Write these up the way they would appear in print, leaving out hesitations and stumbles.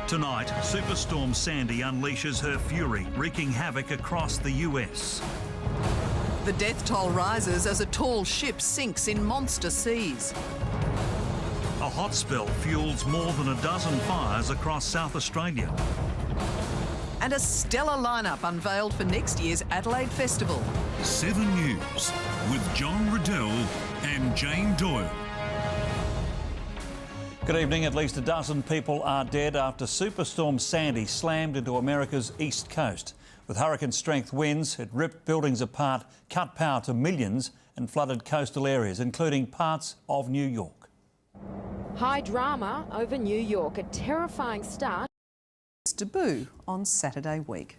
Tonight, Superstorm Sandy unleashes her fury, wreaking havoc across the US. The death toll rises as a tall ship sinks in monster seas. A hot spell fuels more than a dozen fires across South Australia. And a stellar lineup unveiled for next year's Adelaide Festival. 7 News with John Riddell and Jane Doyle. Good evening. At least a dozen people are dead after Superstorm Sandy slammed into America's east coast. With hurricane-strength winds, it ripped buildings apart, cut power to millions and flooded coastal areas, including parts of New York. High drama over New York, a terrifying start. Debut on Saturday week.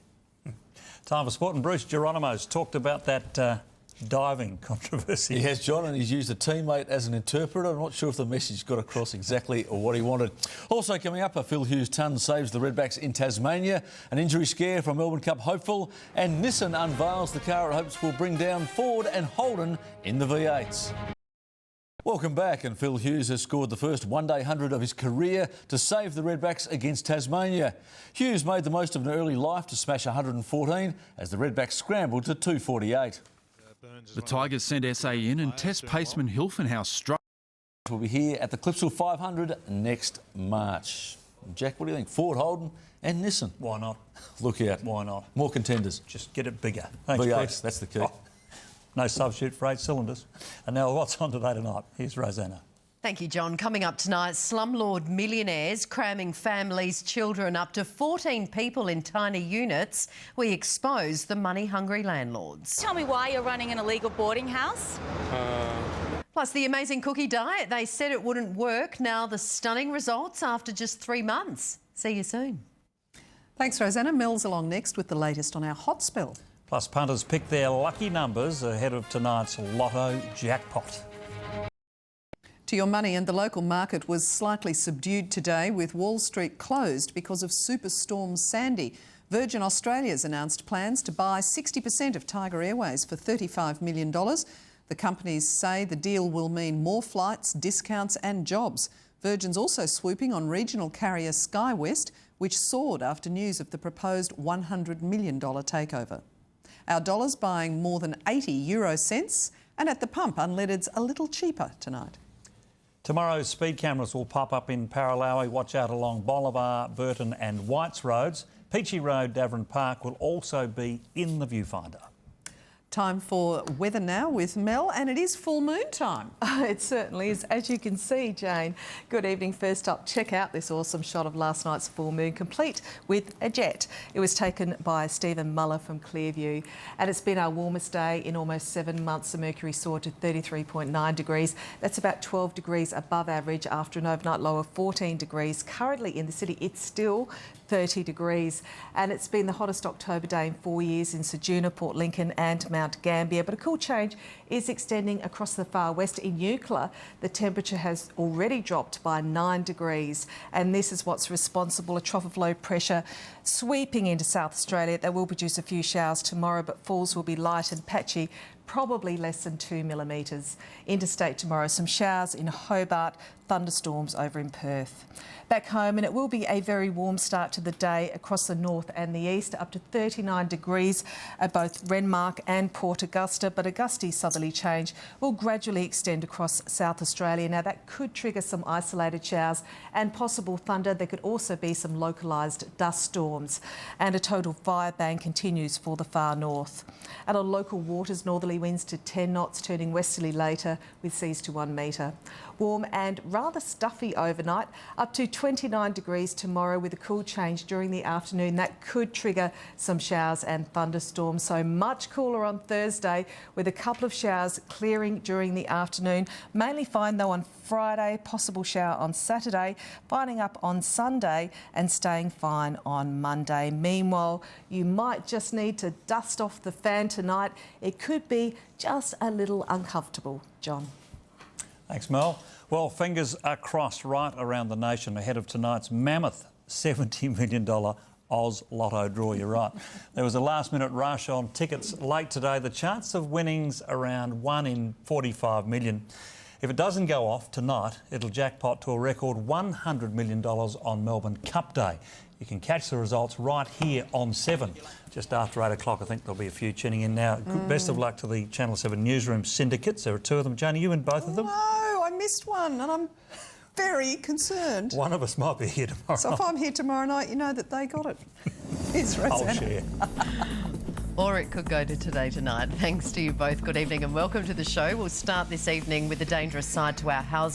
Time for sport, and Bruce Geronimo's talked about that diving controversy. He has, John, and he's used a teammate as an interpreter. I'm not sure if the message got across exactly what he wanted. Also coming up, a Phil Hughes-Tunn saves the Redbacks in Tasmania, an injury scare from Melbourne Cup hopeful, and Nissan unveils the car it hopes will bring down Ford and Holden in the V8s. Welcome back, and Phil Hughes has scored the first one-day 100 of his career to save the Redbacks against Tasmania. Hughes made the most of an early life to smash 114 as the Redbacks scrambled to 248. The Tigers sent SA in and Tess Paceman Hilfenhaus struck. We'll be here at the Clipsal 500 next March. Jack, what do you think? Ford, Holden and Nissan. Why not? Look out. Why not? More contenders. Just get it bigger. Thanks, V8, Bruce. that's the key. Oh, no substitute for 8 cylinders. And now what's on today tonight? Here's Rosanna. Thank you, John. Coming up tonight, slumlord millionaires cramming families, children, up to 14 people in tiny units. We expose the money-hungry landlords. Tell me why you're running an illegal boarding house. Plus, the amazing cookie diet. They said it wouldn't work. Now the stunning results after just 3 months. See you soon. Thanks, Rosanna. Mel's along next with the latest on our hot spell. Plus, punters pick their lucky numbers ahead of tonight's Lotto jackpot. To your money, and the local market was slightly subdued today with Wall Street closed because of Superstorm Sandy. Virgin Australia's announced plans to buy 60% of Tiger Airways for $35 million. The companies say the deal will mean more flights, discounts and jobs. Virgin's also swooping on regional carrier SkyWest, which soared after news of the proposed $100 million takeover. Our dollar's buying more than 80 euro cents, and at the pump, unleaded's a little cheaper tonight. Tomorrow's speed cameras will pop up in Paralowie. Watch out along Bolivar, Burton and Whites Roads. Peachy Road, Davern Park will also be in the viewfinder. Time for weather now with Mel, and it is full moon time. It certainly is, as you can see, Jane. Good evening. First up, check out this awesome shot of last night's full moon, complete with a jet. It was taken by Stephen Muller from Clearview, and it's been our warmest day in almost 7 months. The mercury soared to 33.9 degrees. That's about 12 degrees above average after an overnight low of 14 degrees. Currently in the city, it's still 30 degrees, and it's been the hottest October day in 4 years in Ceduna, Port Lincoln and Mount Gambier. But a cool change is extending across the far west. In Eucla, the temperature has already dropped by 9 degrees, and this is what's responsible. A trough of low pressure sweeping into South Australia that will produce a few showers tomorrow, but falls will be light and patchy, probably less than 2 millimetres. Interstate tomorrow, some showers in Hobart, thunderstorms over in Perth. Back home, and it will be a very warm start to the day across the north and the east, up to 39 degrees at both Renmark and Port Augusta, but a gusty southerly change will gradually extend across South Australia. Now, that could trigger some isolated showers and possible thunder. There could also be some localised dust storms, and a total fire ban continues for the far north. And on local waters, northerly winds to 10 knots, turning westerly later with seas to 1 metre. Warm and rather stuffy overnight, up to 29 degrees tomorrow with a cool change during the afternoon. That could trigger some showers and thunderstorms. So much cooler on Thursday with a couple of showers clearing during the afternoon. Mainly fine though on Friday, possible shower on Saturday, finding up on Sunday and staying fine on Monday. Meanwhile, you might just need to dust off the fan tonight. It could be just a little uncomfortable. John. Thanks, Mel. Well, fingers are crossed right around the nation ahead of tonight's mammoth $70 million Oz Lotto draw. You're right. There was a last-minute rush on tickets late today. The chance of winnings around 1 in 45 million. If it doesn't go off tonight, it'll jackpot to a record $100 million on Melbourne Cup Day. You can catch the results right here on 7. Just after 8 o'clock, I think there'll be a few tuning in now. Best of luck to the Channel 7 newsroom syndicates. There are 2 of them. Janie, you in both of them? No, I missed one and I'm very concerned. One of us might be here tomorrow. So if I'm here tomorrow night, you know that they got it. Here's Rosanna. I'll share. Or it could go to Today Tonight. Thanks to you both. Good evening and welcome to the show. We'll start this evening with the dangerous side to our housing.